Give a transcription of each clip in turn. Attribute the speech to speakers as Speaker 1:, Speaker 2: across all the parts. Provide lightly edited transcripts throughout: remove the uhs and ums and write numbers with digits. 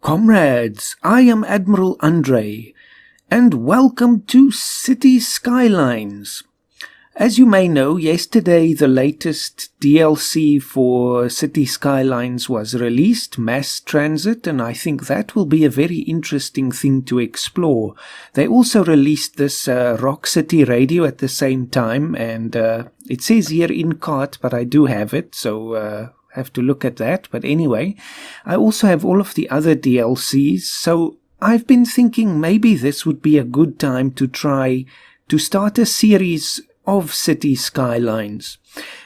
Speaker 1: Comrades, I am Admiral Andre, and welcome to City Skylines. As you may know, yesterday the latest DLC for City Skylines was released, Mass Transit, and I think that will be a very interesting thing to explore. They also released this Rock City radio at the same time, and it says here in cart, but I do have it, so have to look at that. But anyway, I also have all of the other DLCs, so I've been thinking maybe this would be a good time to try to start a series of City Skylines.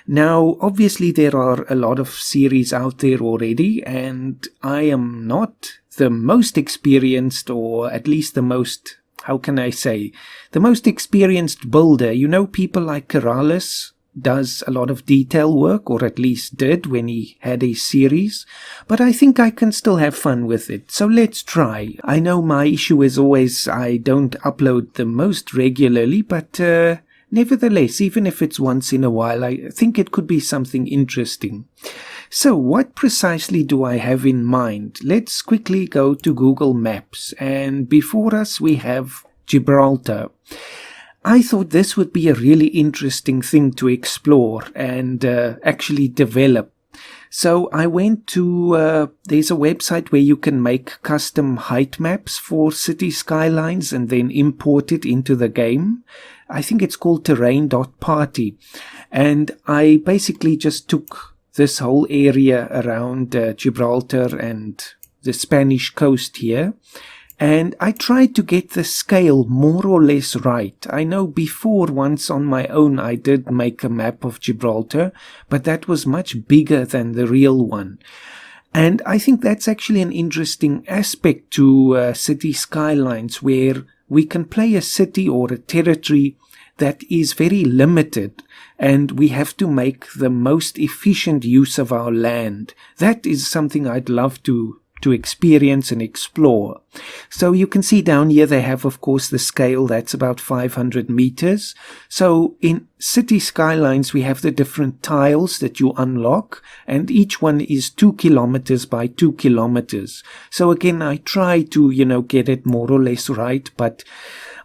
Speaker 1: Now, obviously there are a lot of series out there already, and I am not the most experienced, or at least the most, how can I say, the most experienced builder. You know, people like Keralis does a lot of detail work, or at least did when he had a series, but I think I can still have fun with it, so let's try. I know my issue is always I don't upload the most regularly, but nevertheless, even if it's once in a while, I think it could be something interesting. So what precisely do I have in mind? Let's quickly go to Google Maps, and before us we have Gibraltar. I thought this would be a really interesting thing to explore and actually develop. So I went to, there's a website where you can make custom height maps for City Skylines and then import it into the game. I think it's called terrain.party. And I basically just took this whole area around Gibraltar and the Spanish coast here. And I tried to get the scale more or less right. I know before, once on my own, I did make a map of Gibraltar, but that was much bigger than the real one. And I think that's actually an interesting aspect to City Skylines, where we can play a city or a territory that is very limited, and we have to make the most efficient use of our land. That is something I'd love to experience and explore. So you can see down here they have, of course, the scale. That's about 500 meters. So in City Skylines we have the different tiles that you unlock, and each one is 2 kilometers by 2 kilometers. So again, I try to, get it more or less right, but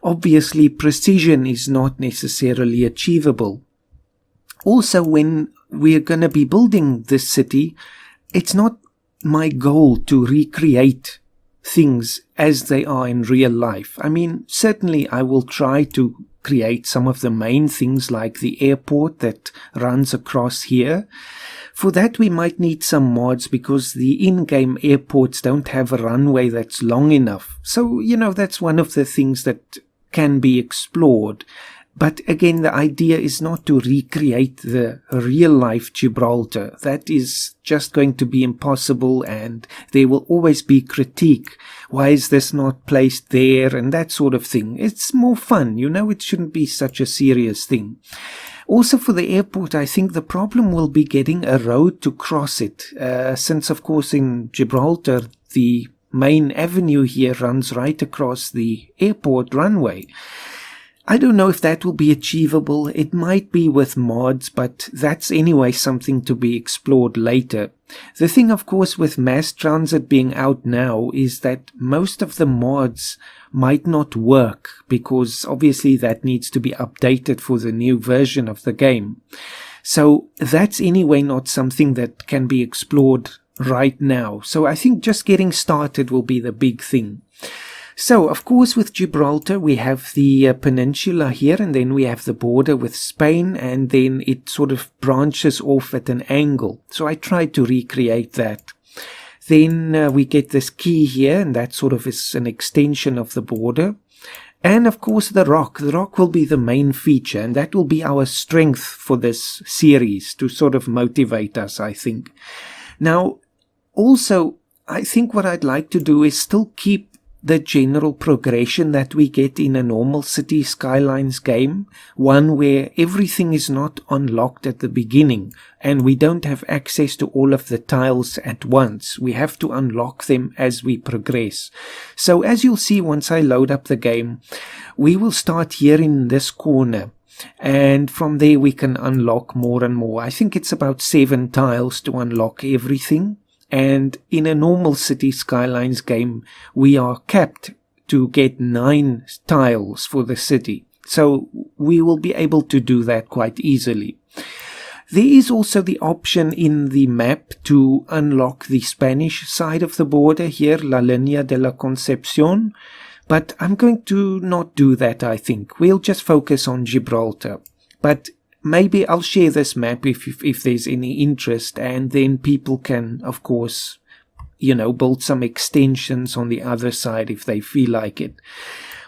Speaker 1: obviously precision is not necessarily achievable. Also, when we're going to be building this city, it's not my goal to recreate things as they are in real life. I mean, certainly I will try to create some of the main things like the airport that runs across here. For that we might need some mods, because the in-game airports don't have a runway that's long enough. So, that's one of the things that can be explored. But again, the idea is not to recreate the real-life Gibraltar. That is just going to be impossible, and there will always be critique. Why is this not placed there, and that sort of thing. It's more fun, it shouldn't be such a serious thing. Also for the airport, I think the problem will be getting a road to cross it, since of course in Gibraltar the main avenue here runs right across the airport runway. I don't know if that will be achievable. It might be with mods, but that's anyway something to be explored later. The thing, of course, with Mass Transit being out now is that most of the mods might not work, because obviously that needs to be updated for the new version of the game. So that's anyway not something that can be explored right now. So I think just getting started will be the big thing. So, of course, with Gibraltar, we have the peninsula here, and then we have the border with Spain, and then it sort of branches off at an angle. So I tried to recreate that. Then we get this key here, and that sort of is an extension of the border. And, of course, the rock. The rock will be the main feature, and that will be our strength for this series to sort of motivate us, I think. Now, also, I think what I'd like to do is still keep the general progression that we get in a normal City Skylines game, one where everything is not unlocked at the beginning and we don't have access to all of the tiles at once. We have to unlock them as we progress. So as you'll see once I load up the game, we will start here in this corner, and from there we can unlock more and more. I think it's about 7 tiles to unlock everything. And in a normal City Skylines game, we are capped to get 9 tiles for the city. So we will be able to do that quite easily. There is also the option in the map to unlock the Spanish side of the border here, La Línea de la Concepción. But I'm going to not do that, I think. We'll just focus on Gibraltar. But maybe I'll share this map if there's any interest, and then people can, of course, build some extensions on the other side if they feel like it.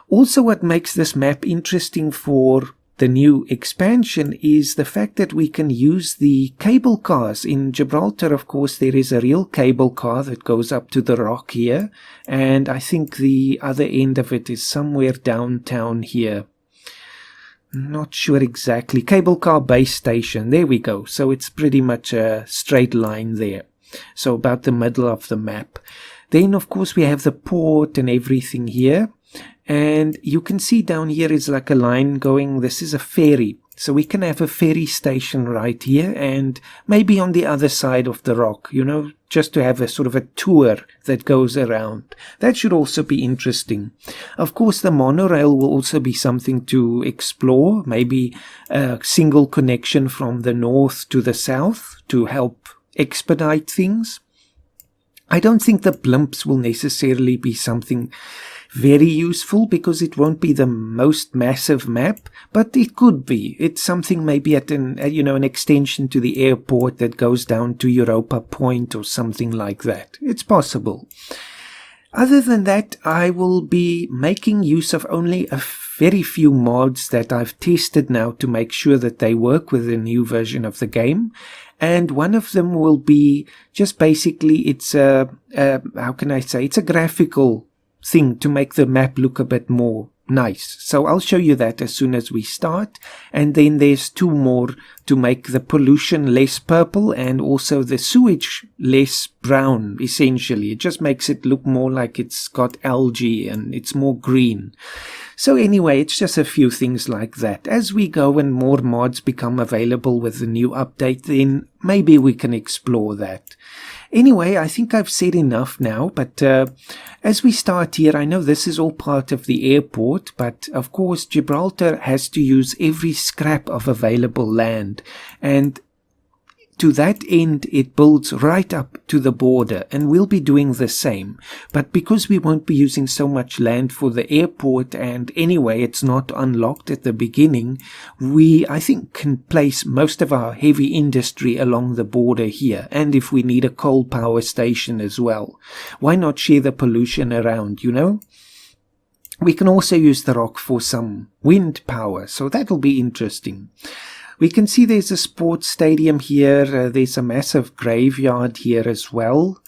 Speaker 1: Also, what makes this map interesting for the new expansion is the fact that we can use the cable cars. In Gibraltar, of course, there is a real cable car that goes up to the rock here, and I think the other end of it is somewhere downtown here. Not sure exactly. Cable car base station. There we go. So it's pretty much a straight line there. So about the middle of the map. Then, of course, we have the port and everything here. And you can see down here is like a line going. This is a ferry. So we can have a ferry station right here and maybe on the other side of the rock, just to have a sort of a tour that goes around. That should also be interesting. Of course, the monorail will also be something to explore. Maybe a single connection from the north to the south to help expedite things. I don't think the blimps will necessarily be something very useful because it won't be the most massive map, but it could be. It's something maybe at an extension to the airport that goes down to Europa Point or something like that. It's possible. Other than that, I will be making use of only a very few mods that I've tested now to make sure that they work with the new version of the game. And one of them will be just basically it's a graphical thing to make the map look a bit more nice. So I'll show you that as soon as we start. And then there's 2 more to make the pollution less purple and also the sewage less brown, essentially. It just makes it look more like it's got algae and it's more green. So anyway, it's just a few things like that. As we go and more mods become available with the new update, then maybe we can explore that. Anyway, I think I've said enough now, but as we start here, I know this is all part of the airport, but of course Gibraltar has to use every scrap of available land, and to that end it builds right up to the border, and we'll be doing the same. But because we won't be using so much land for the airport, and anyway it's not unlocked at the beginning, we, I think, can place most of our heavy industry along the border here, and if we need a coal power station as well. Why not share the pollution around, We can also use the rock for some wind power, so that'll be interesting. We can see there's a sports stadium here. There's a massive graveyard here as well.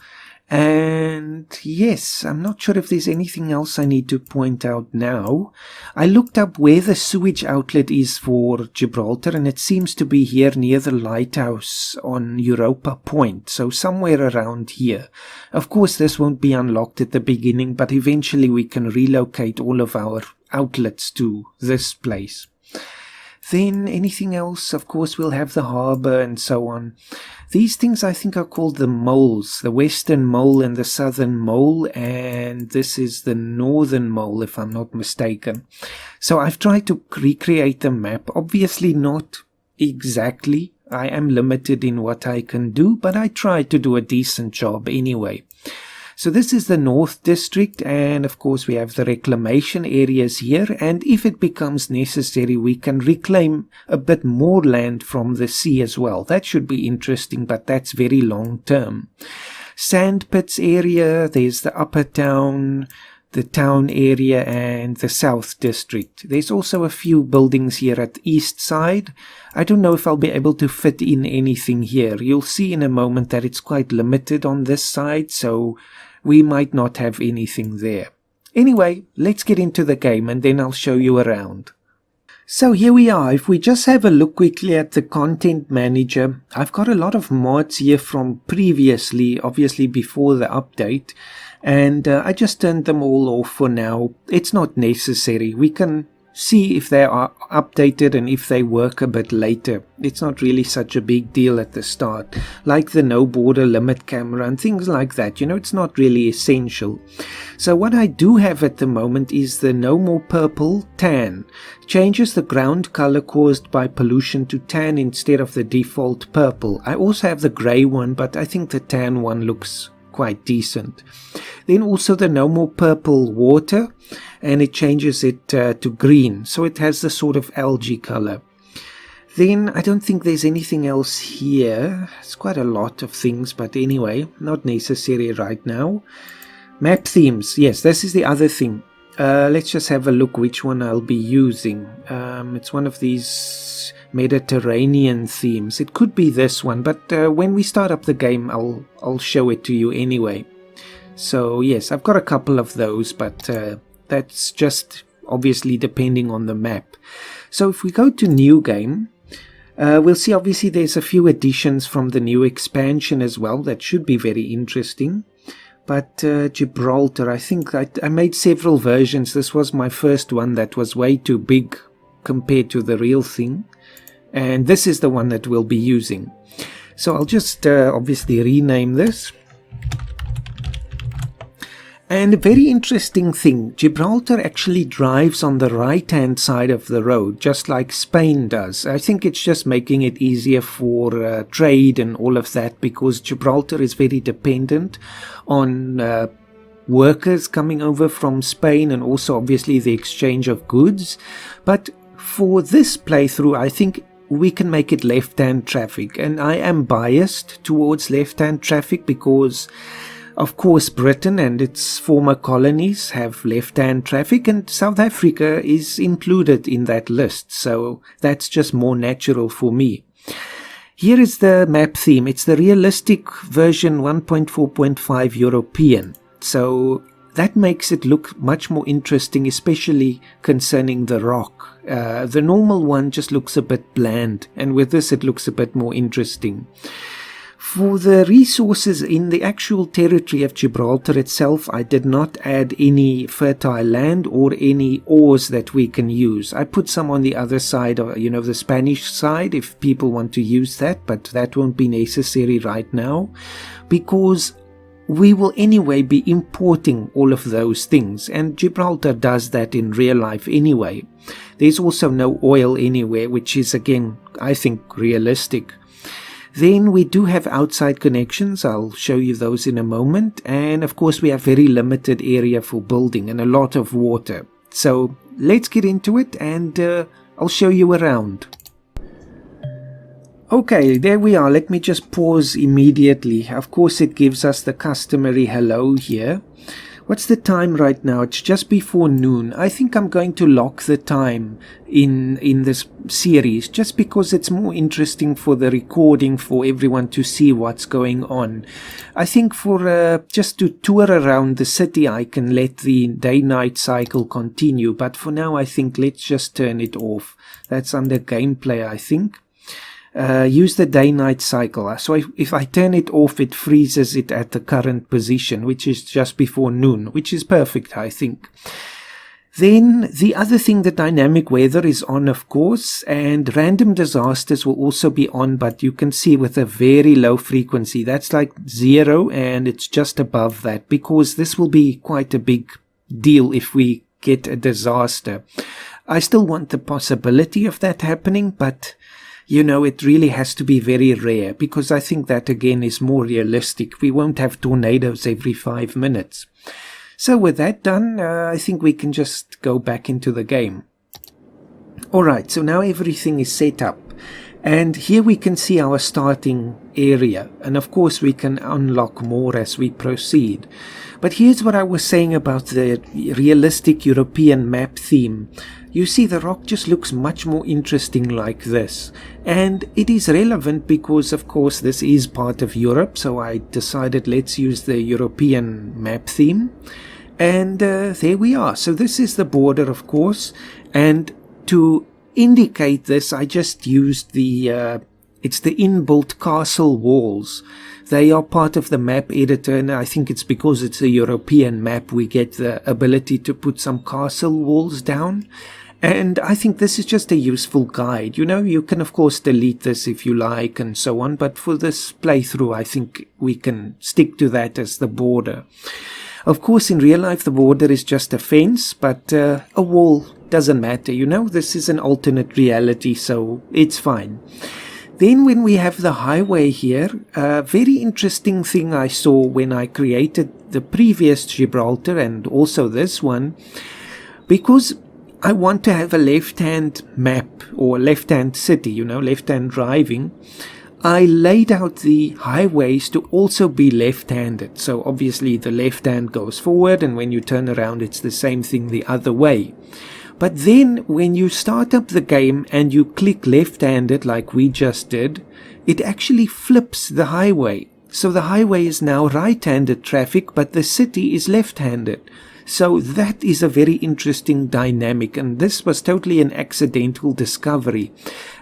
Speaker 1: And yes, I'm not sure if there's anything else I need to point out now. I looked up where the sewage outlet is for Gibraltar, and it seems to be here near the lighthouse on Europa Point, so somewhere around here. Of course, this won't be unlocked at the beginning, but eventually we can relocate all of our outlets to this place. Then anything else? Of course, we'll have the harbour and so on. These things I think are called the moles, the western mole and the southern mole, and this is the northern mole if I'm not mistaken. So I've tried to recreate the map, obviously not exactly. I am limited in what I can do, but I tried to do a decent job anyway. So this is the North District, and of course we have the reclamation areas here, and if it becomes necessary we can reclaim a bit more land from the sea as well. That should be interesting, but that's very long term. Sandpits area, there's the Upper Town, the town area, and the South District. There's also a few buildings here at the east side. I don't know if I'll be able to fit in anything here. You'll see in a moment that it's quite limited on this side, so we might not have anything there. Anyway, let's get into the game and then I'll show you around. So here we are. If we just have a look quickly at the content manager, I've got a lot of mods here from previously, obviously before the update, and I just turned them all off for now. It's not necessary. We can see if they are updated and if they work a bit later. It's not really such a big deal at the start, like the no border limit camera and things like that. It's not really essential. So what I do have at the moment is the no more purple tan. Changes the ground color caused by pollution to tan instead of the default purple. I also have the grey one, but I think the tan one looks quite decent. Then also the no more purple water, and it changes it to green, so it has the sort of algae color. Then I don't think there's anything else here. It's quite a lot of things, but anyway, not necessary right now. Map themes, yes, this is the other thing. Let's just have a look which one I'll be using. It's one of these Mediterranean themes. It could be this one, but when we start up the game, I'll show it to you anyway. So yes, I've got a couple of those, but that's just obviously depending on the map. So if we go to new game, we'll see obviously there's a few additions from the new expansion as well. That should be very interesting. But Gibraltar, I think I made several versions. This was my first one that was way too big compared to the real thing. And this is the one that we'll be using. So I'll just obviously rename this. And a very interesting thing, Gibraltar actually drives on the right-hand side of the road, just like Spain does. I think it's just making it easier for trade and all of that, because Gibraltar is very dependent on workers coming over from Spain, and also obviously the exchange of goods. But for this playthrough, I think we can make it left-hand traffic. And I am biased towards left-hand traffic because, of course, Britain and its former colonies have left-hand traffic, and South Africa is included in that list, so that's just more natural for me. Here is the map theme. It's the realistic version 1.4.5 European, so that makes it look much more interesting, especially concerning the rock. The normal one just looks a bit bland, and with this it looks a bit more interesting. For the resources in the actual territory of Gibraltar itself, I did not add any fertile land or any ores that we can use. I put some on the other side, the Spanish side, if people want to use that, but that won't be necessary right now, because we will anyway be importing all of those things, and Gibraltar does that in real life anyway. There's also no oil anywhere, which is, again, I think, realistic. Then we do have outside connections. I'll show you those in a moment. And of course we have very limited area for building and a lot of water. So let's get into it, and I'll show you around. Okay, there we are. Let me just pause immediately. Of course it gives us the customary hello here. What's the time right now? It's just before noon. I think I'm going to lock the time in this series just because it's more interesting for the recording, for everyone to see what's going on. I think for just to tour around the city, I can let the day-night cycle continue. But for now, I think let's just turn it off. That's under gameplay, I think. Use the day-night cycle. So if I turn it off, it freezes it at the current position, which is just before noon, which is perfect, I think. Then the other thing, the dynamic weather is on, of course, and random disasters will also be on, but you can see with a very low frequency. That's like 0, and it's just above that, because this will be quite a big deal if we get a disaster. I still want the possibility of that happening, but it really has to be very rare, because I think that again is more realistic. We won't have tornadoes every 5 minutes. So with that done, I think we can just go back into the game. Alright, so now everything is set up. And here we can see our starting area. And of course we can unlock more as we proceed. But here's what I was saying about the realistic European map theme. You see, the rock just looks much more interesting like this. And it is relevant because, of course, this is part of Europe. So I decided let's use the European map theme. And there we are. So this is the border, of course. And to indicate this, I just used it's the inbuilt castle walls. They are part of the map editor, and I think it's because it's a European map we get the ability to put some castle walls down. And I think this is just a useful guide. You know, you can of course delete this if you like and so on, but for this playthrough I think we can stick to that as the border. Of course in real life the border is just a fence, but a wall doesn't matter, you know, this is an alternate reality, so it's fine. Then when we have the highway here, a very interesting thing I saw when I created the previous Gibraltar and also this one, because I want to have a left-hand map or left-hand city, you know, left-hand driving, I laid out the highways to also be left-handed. So obviously the left hand goes forward, and when you turn around it's the same thing the other way. But then when you start up the game and you click left-handed like we just did, it actually flips the highway. So the highway is now right-handed traffic, but the city is left-handed. So that is a very interesting dynamic, and this was totally an accidental discovery.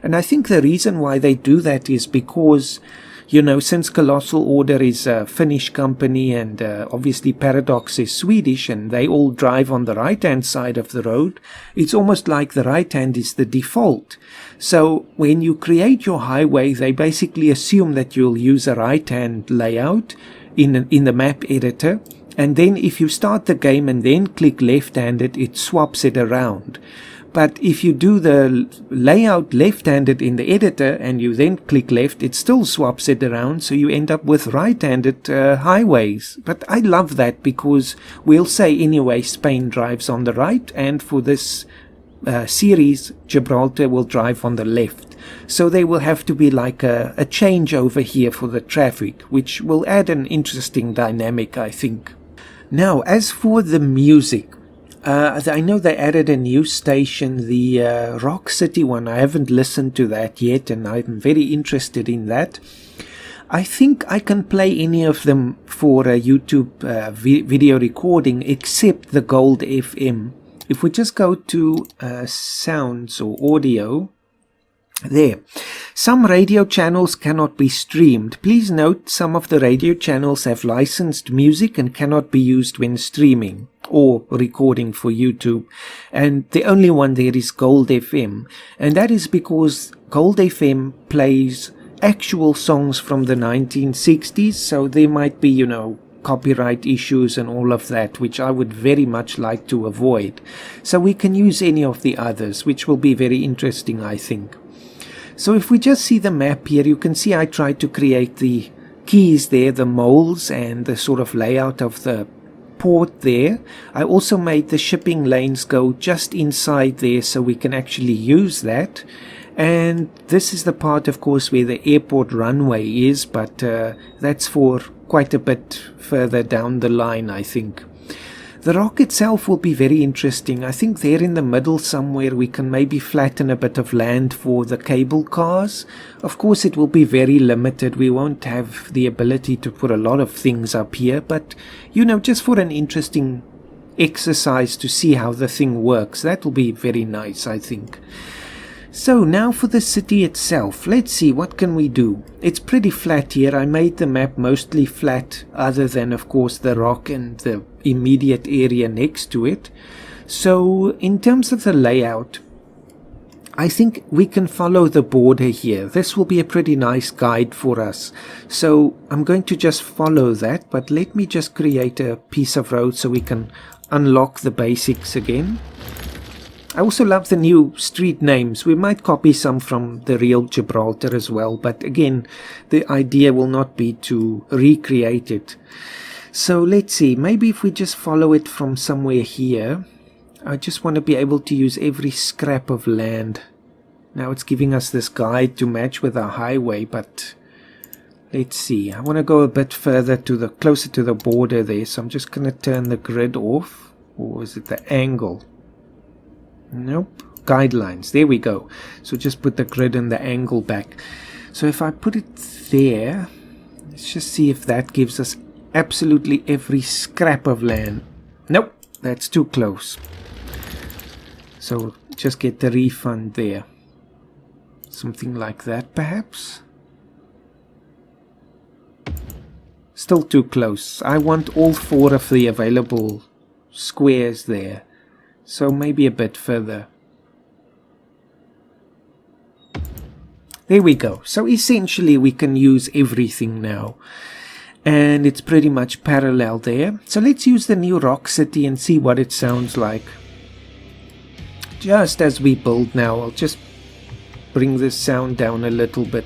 Speaker 1: And I think the reason why they do that is because, you know, since Colossal Order is a Finnish company and obviously Paradox is Swedish and they all drive on the right-hand side of the road, it's almost like the right hand is the default. So when you create your highway, they basically assume that you'll use a right-hand layout in the map editor. And then if you start the game and then click left-handed, it swaps it around. But if you do the layout left-handed in the editor and you then click left, it still swaps it around, so you end up with right-handed highways. But I love that because we'll say anyway Spain drives on the right, and for this series Gibraltar will drive on the left. So there will have to be like a change over here for the traffic, which will add an interesting dynamic, I think. Now, as for the music, I know they added a new station, the Rock City one. I haven't listened to that yet, and I'm very interested in that. I think I can play any of them for a YouTube video recording, except the Gold FM. If we just go to sounds or audio, there. Some radio channels cannot be streamed. Please note some of the radio channels have licensed music and cannot be used when streaming or recording for YouTube. And the only one there is Gold FM. And that is because Gold FM plays actual songs from the 1960s. So there might be, you know, copyright issues and all of that, which I would very much like to avoid. So we can use any of the others, which will be very interesting, I think. So if we just see the map here, you can see I tried to create the keys there, the moles and the sort of layout of the port there. I also made the shipping lanes go just inside there so we can actually use that. And this is the part, of course, where the airport runway is, but that's for quite a bit further down the line, I think. The rock itself will be very interesting. I think there in the middle somewhere we can maybe flatten a bit of land for the cable cars. Of course it will be very limited. We won't have the ability to put a lot of things up here, but you know, just for an interesting exercise to see how the thing works, that will be very nice, I think. So now for the city itself, let's see, what can we do? It's pretty flat here. I made the map mostly flat, other than of course the rock and the immediate area next to it. So in terms of the layout, I think we can follow the border here. This will be a pretty nice guide for us. So I'm going to just follow that, but let me just create a piece of road so we can unlock the basics again. I also love the new street names. We might copy some from the real Gibraltar as well, but again, the idea will not be to recreate it. So let's see, maybe if we just follow it from somewhere here. I just want to be able to use every scrap of land. Now it's giving us this guide to match with our highway, but let's see. I want to go a bit further to closer to the border there, so I'm just going to turn the grid off. Or is it the angle? Nope, guidelines, there we go. So just put the grid and the angle back. So if I put it there, let's just see if that gives us absolutely every scrap of land. Nope, that's too close. So just get the refund there. Something like that perhaps. Still too close. I want all 4 of the available squares there. So maybe a bit further. There we go. So essentially we can use everything now. And it's pretty much parallel there. So let's use the new Rock City and see what it sounds like. Just as we build now, I'll just bring this sound down a little bit.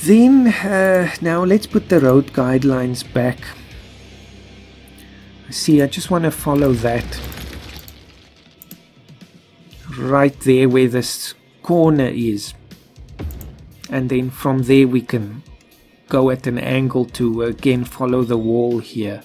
Speaker 1: Then, now let's put the road guidelines back. See, I just want to follow that. Right there where this corner is. And then from there we can go at an angle to again follow the wall here.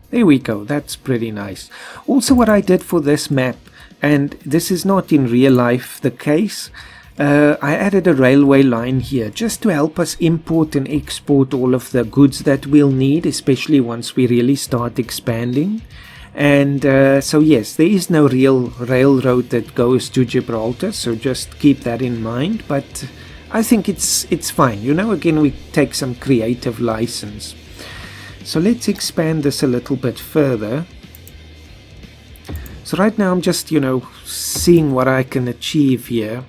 Speaker 1: There we go, that's pretty nice. Also what I did for this map, and this is not in real life the case, I added a railway line here just to help us import and export all of the goods that we'll need, especially once we really start expanding. And so yes, there is no real railroad that goes to Gibraltar, so just keep that in mind. But I think it's fine, you know, again we take some creative license. So let's expand this a little bit further. So right now I'm just, you know, seeing what I can achieve here.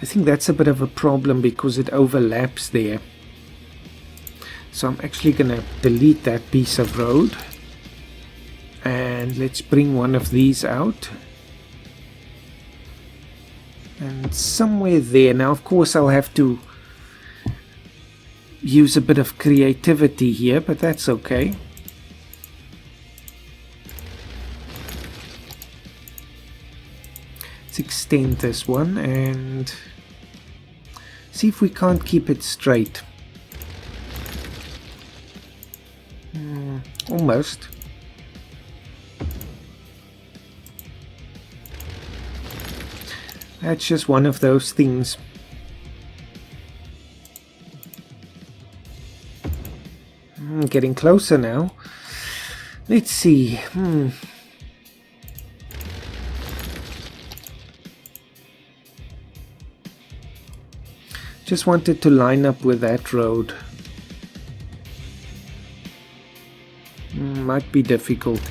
Speaker 1: I think that's a bit of a problem because it overlaps there. So I'm actually going to delete that piece of road. And let's bring one of these out. And somewhere there. Now of course I'll have to use a bit of creativity here, but that's okay. Let's extend this one and see if we can't keep it straight. Almost. That's just one of those things. Getting closer now. Let's see. Just wanted to line up with that road. Might be difficult.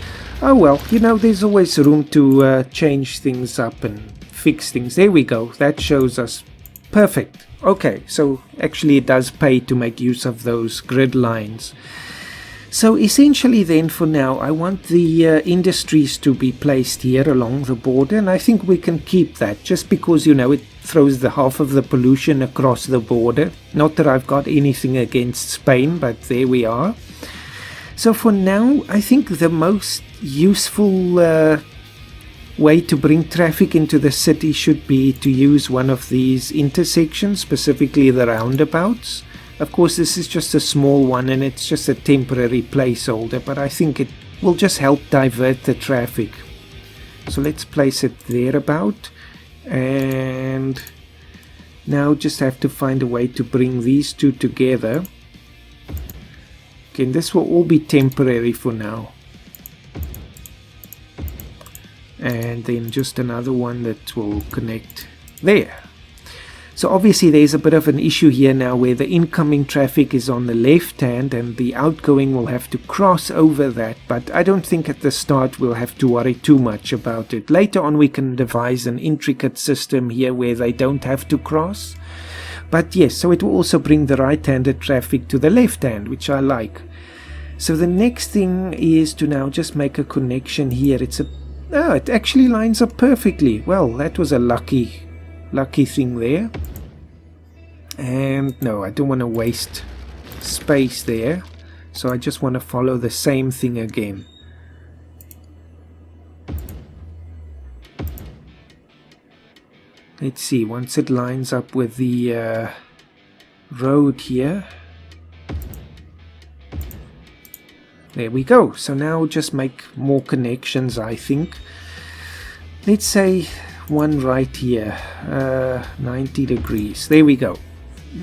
Speaker 1: Oh well, you know, there's always room to change things up and fix things. There we go. That shows us. Perfect. Okay, so actually it does pay to make use of those grid lines. So essentially then for now I want the industries to be placed here along the border, and I think we can keep that just because, you know, it throws the half of the pollution across the border. Not that I've got anything against Spain, but there we are. So for now I think the most useful way to bring traffic into the city should be to use one of these intersections, specifically the roundabouts. Of course this is just a small one and it's just a temporary placeholder, but I think it will just help divert the traffic. So let's place it thereabout, and now just have to find a way to bring these two together. Again, this will all be temporary for now. And then just another one that will connect there. So obviously there's a bit of an issue here now where the incoming traffic is on the left hand and the outgoing will have to cross over that, but I don't think at the start we'll have to worry too much about it. Later on we can devise an intricate system here where they don't have to cross. But yes, so it will also bring the right-handed traffic to the left hand, which I like. So the next thing is to now just make a connection here. It actually lines up perfectly. Well, that was a lucky thing there. And no, I don't want to waste space there. So I just want to follow the same thing again. Let's see, once it lines up with the road here. There we go. So now just make more connections, I think. Let's say one right here, 90 degrees. There we go.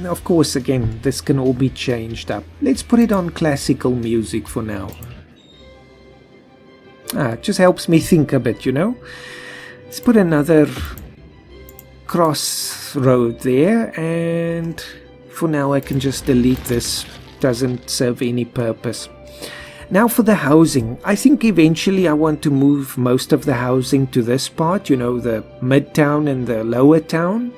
Speaker 1: Of course, again, this can all be changed up. Let's put it on classical music for now. It just helps me think a bit, you know. Let's put another crossroad there, and for now I can just delete this. Doesn't serve any purpose. Now for the housing. I think eventually I want to move most of the housing to this part, you know, the mid-town and the lower town,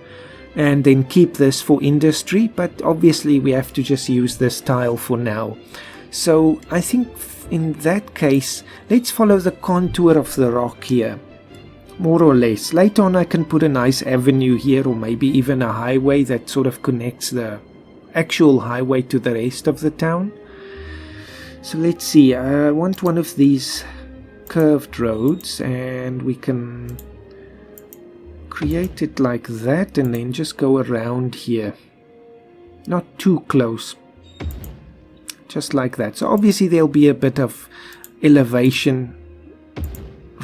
Speaker 1: and then keep this for industry, but obviously we have to just use this tile for now. So I think in that case, let's follow the contour of the rock here, more or less. Later on I can put a nice avenue here, or maybe even a highway that sort of connects the actual highway to the rest of the town. So let's see, I want one of these curved roads, and we can create it like that and then just go around here. Not too close. Just like that. So obviously there'll be a bit of elevation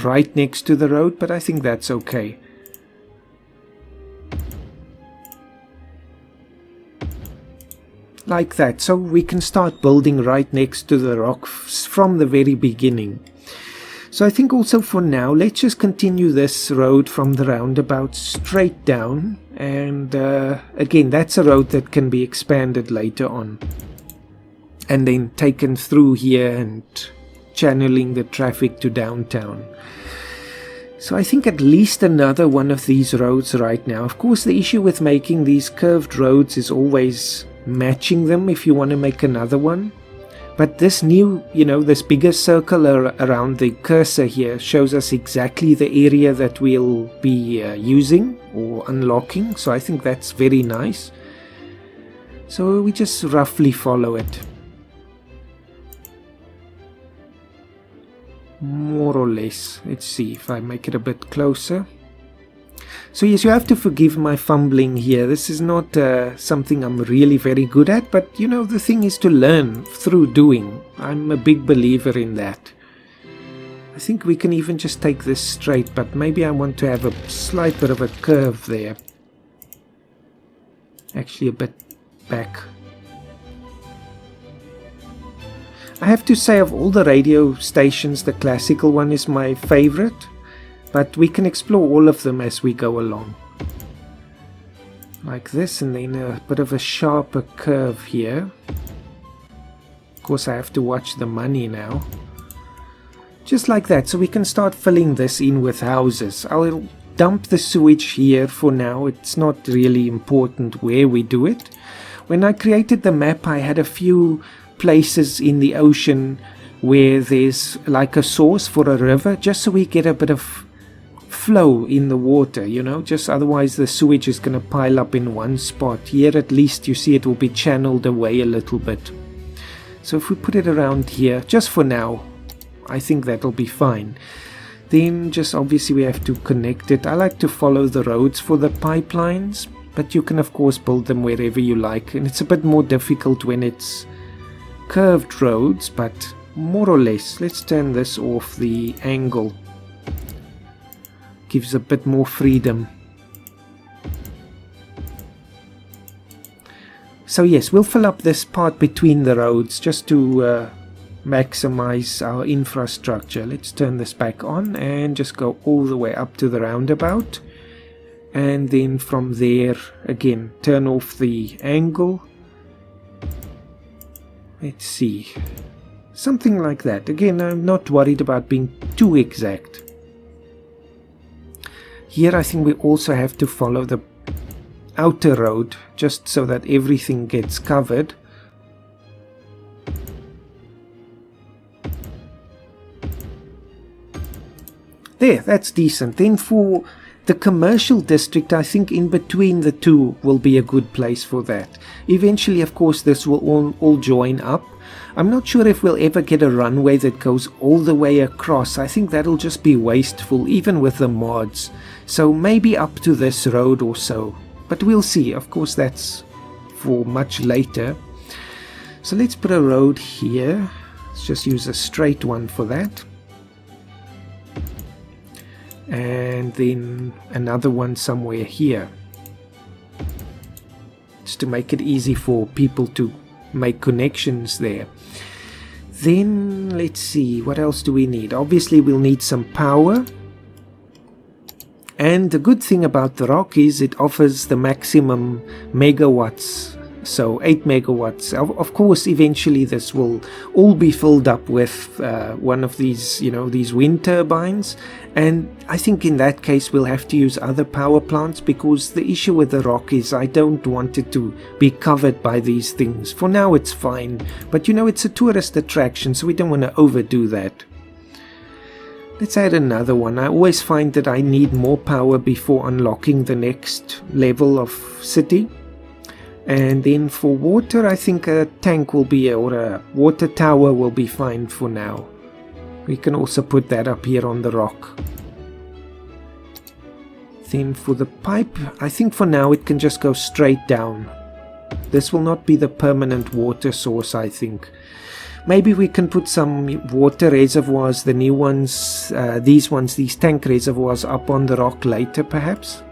Speaker 1: right next to the road, but I think that's okay. Like that. So we can start building right next to the rock from the very beginning. So I think also for now, let's just continue this road from the roundabout straight down. And again, that's a road that can be expanded later on. And then taken through here and channeling the traffic to downtown. So I think at least another one of these roads right now. Of course, the issue with making these curved roads is always matching them if you want to make another one. But this new, you know, this bigger circle around the cursor here shows us exactly the area that we'll be using or unlocking. So I think that's very nice. So we just roughly follow it. More or less. Let's see if I make it a bit closer. So yes, you have to forgive my fumbling here. This is not something I'm really very good at, but you know, the thing is to learn through doing. I'm a big believer in that. I think we can even just take this straight, but maybe I want to have a slight bit of a curve there. Actually a bit back. I have to say, of all the radio stations, the classical one is my favorite. But we can explore all of them as we go along. Like this, and then a bit of a sharper curve here. Of course I have to watch the money now. Just like that, so we can start filling this in with houses. I'll dump the sewage here for now. It's not really important where we do it. When I created the map, I had a few places in the ocean where there's like a source for a river, just so we get a bit of flow in the water, you know, just otherwise the sewage is going to pile up in one spot. Here at least you see it will be channeled away a little bit. So if we put it around here, just for now, I think that'll be fine. Then just obviously we have to connect it. I like to follow the roads for the pipelines, but you can of course build them wherever you like, and it's a bit more difficult when it's curved roads, but more or less. Let's turn this off, the angle gives a bit more freedom. So yes, we'll fill up this part between the roads just to maximize our infrastructure. Let's turn this back on and just go all the way up to the roundabout, and then from there again turn off the angle. Let's see, something like that. Again, I'm not worried about being too exact. Here I think we also have to follow the outer road just so that everything gets covered. There, that's decent. Then for the commercial district, I think in between the two will be a good place for that. Eventually, of course, this will all join up. I'm not sure if we'll ever get a runway that goes all the way across. I think that'll just be wasteful, even with the mods. So maybe up to this road or so. But we'll see. Of course, that's for much later. So let's put a road here. Let's just use a straight one for that. And then another one somewhere here. Just to make it easy for people to make connections there. Then let's see, what else do we need? Obviously we'll need some power. And the good thing about the rock is it offers the maximum megawatts So 8 megawatts. Of course, eventually this will all be filled up with one of these, these wind turbines. And I think in that case we'll have to use other power plants, because the issue with the rock is I don't want it to be covered by these things. For now it's fine, but it's a tourist attraction, so we don't want to overdo that. Let's add another one. I always find that I need more power before unlocking the next level of city. And then for water, I think a tank will be, or a water tower will be fine for now. We can also put that up here on the rock. Then for the pipe, I think for now it can just go straight down. This will not be the permanent water source, I think. Maybe we can put some water reservoirs, the new ones, these tank reservoirs up on the rock later perhaps.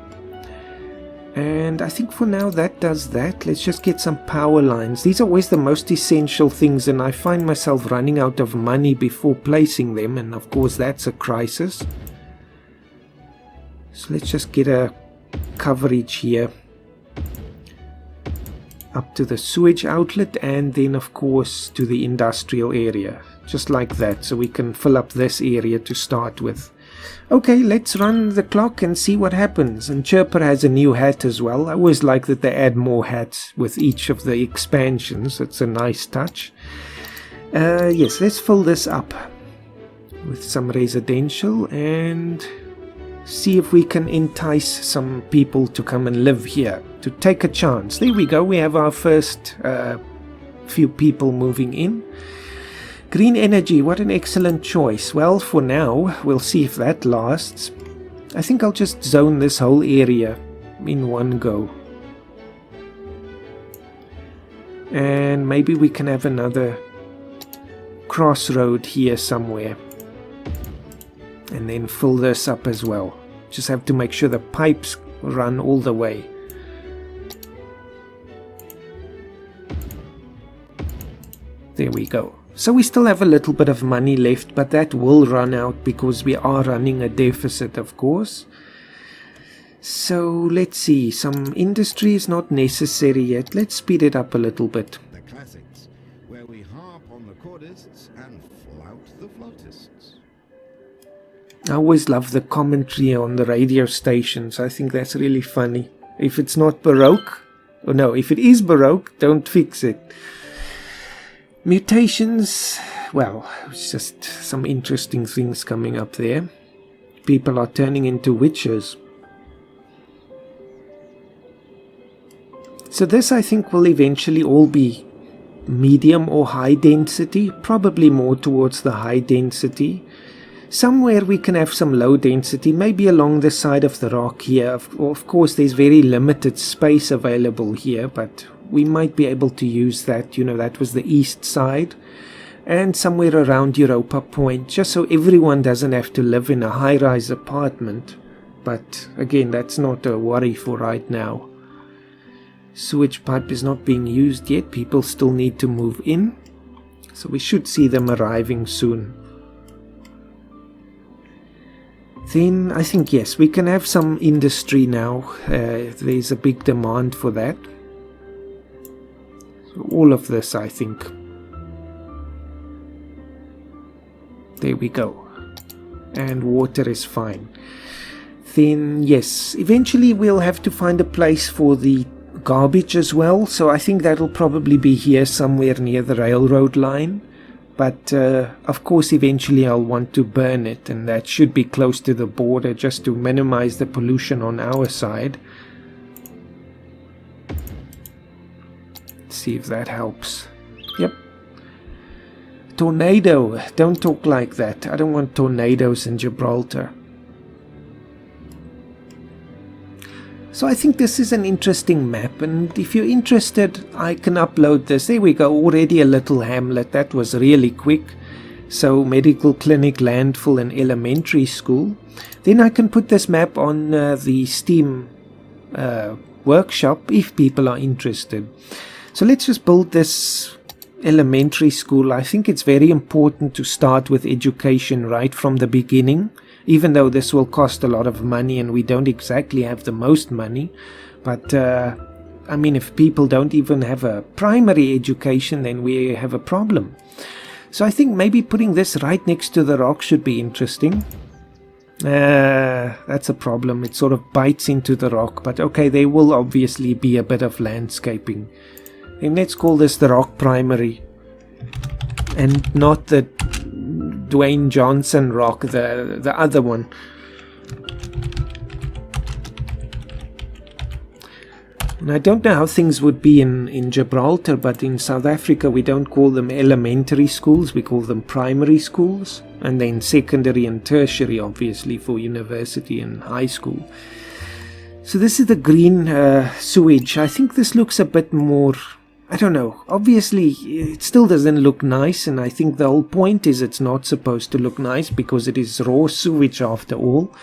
Speaker 1: And I think for now that does that. Let's just get some power lines. These are always the most essential things, and I find myself running out of money before placing them, and of course that's a crisis. So let's just get a coverage here up to the sewage outlet, and then of course to the industrial area, just like that, so we can fill up this area to start with. Okay, let's run the clock and see what happens. And Chirper has a new hat as well. I always like that they add more hats with each of the expansions. It's a nice touch. Yes, let's fill this up with some residential and see if we can entice some people to come and live here, to take a chance. There we go, we have our first few people moving in. Green energy, what an excellent choice. Well, for now, we'll see if that lasts. I think I'll just zone this whole area in one go. And maybe we can have another crossroad here somewhere. And then fill this up as well. Just have to make sure the pipes run all the way. There we go. So we still have a little bit of money left, but that will run out because we are running a deficit, of course. So let's see, some industry is not necessary yet. Let's speed it up a little bit.
Speaker 2: The classics, where we harp on the chordists and flout the flautists.
Speaker 1: I always love the commentary on the radio stations. I think that's really funny. If it's not Baroque, or no, if it is Baroque, don't fix it. Mutations, well, it's just some interesting things coming up there. People are turning into witches. So this, I think, will eventually all be medium or high density, probably more towards the high density. Somewhere we can have some low density, maybe along the side of the rock here. Of course, there's very limited space available here, but we might be able to use that. That was the east side. And somewhere around Europa Point, just so everyone doesn't have to live in a high-rise apartment. But again, that's not a worry for right now. Sewage pipe is not being used yet. People still need to move in. So we should see them arriving soon. Then I think, yes, we can have some industry now. There's a big demand for that. So all of this, I think. There we go. And water is fine. Then, yes, eventually we'll have to find a place for the garbage as well. So I think that'll probably be here somewhere near the railroad line. But, of course, eventually I'll want to burn it, and that should be close to the border just to minimize the pollution on our side. Let's see if that helps. Yep. Tornado. Don't talk like that. I don't want tornadoes in Gibraltar. So I think this is an interesting map, and if you're interested, I can upload this. There we go, already a little hamlet. That was really quick. So medical clinic, landfill, and elementary school. Then I can put this map on the Steam workshop if people are interested. So let's just build this elementary school. I think it's very important to start with education right from the beginning. Even though this will cost a lot of money and we don't exactly have the most money. But I mean, if people don't even have a primary education, then we have a problem. So I think maybe putting this right next to the rock should be interesting. That's a problem. It sort of bites into the rock, but okay, there will obviously be a bit of landscaping. And let's call this the rock primary, and not the Dwayne Johnson rock, the other one. And I don't know how things would be in Gibraltar, but in South Africa we don't call them elementary schools, we call them primary schools, and then secondary and tertiary obviously for university and high school. So this is the green sewage. I think this looks a bit more, I don't know, obviously it still doesn't look nice, and I think the whole point is it's not supposed to look nice because it is raw sewage after all.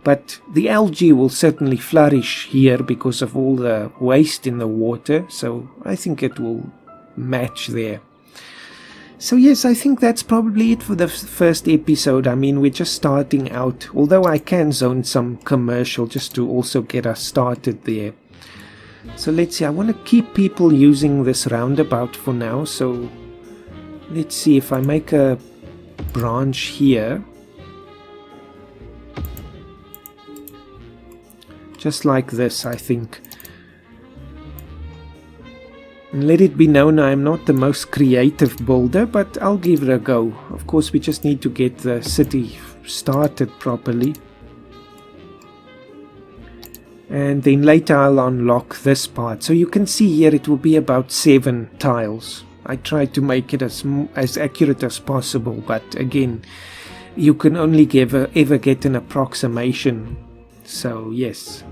Speaker 1: But the algae will certainly flourish here because of all the waste in the water, so I think it will match there. So yes, I think that's probably it for the first episode. I mean, we're just starting out, although I can zone some commercial just to also get us started there. So let's see, I want to keep people using this roundabout for now, so let's see if I make a branch here. Just like this, I think. And let it be known I am not the most creative builder, but I'll give it a go. Of course, we just need to get the city started properly. And then later I'll unlock this part. So you can see here it will be about 7 tiles. I tried to make it as accurate as possible, but again, you can only ever get an approximation. So yes,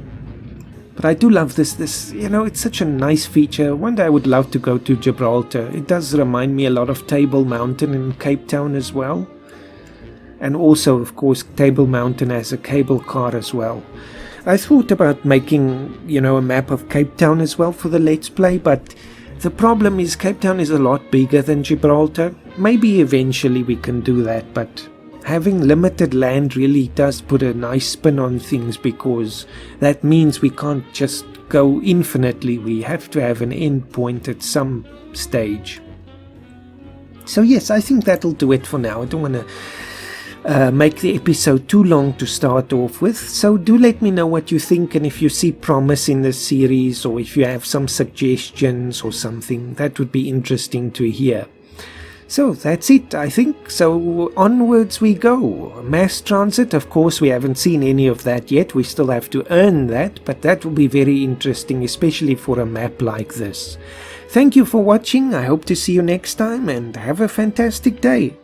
Speaker 1: but I do love this, you know, it's such a nice feature. One day I would love to go to Gibraltar. It does remind me a lot of Table Mountain in Cape Town as well, and also of course Table Mountain has a cable car as well. I thought about making, you know, a map of Cape Town as well for the Let's Play, but the problem is Cape Town is a lot bigger than Gibraltar. Maybe eventually we can do that, but having limited land really does put a nice spin on things, because that means we can't just go infinitely. We have to have an end point at some stage. So yes, I think that'll do it for now. I don't want to make the episode too long to start off with. So do let me know what you think, and if you see promise in this series, or if you have some suggestions or something, that would be interesting to hear. So that's it, I think. So onwards we go. Mass transit, of course, we haven't seen any of that yet. We still have to earn that, but that will be very interesting, especially for a map like this. Thank you for watching. I hope to see you next time, and have a fantastic day.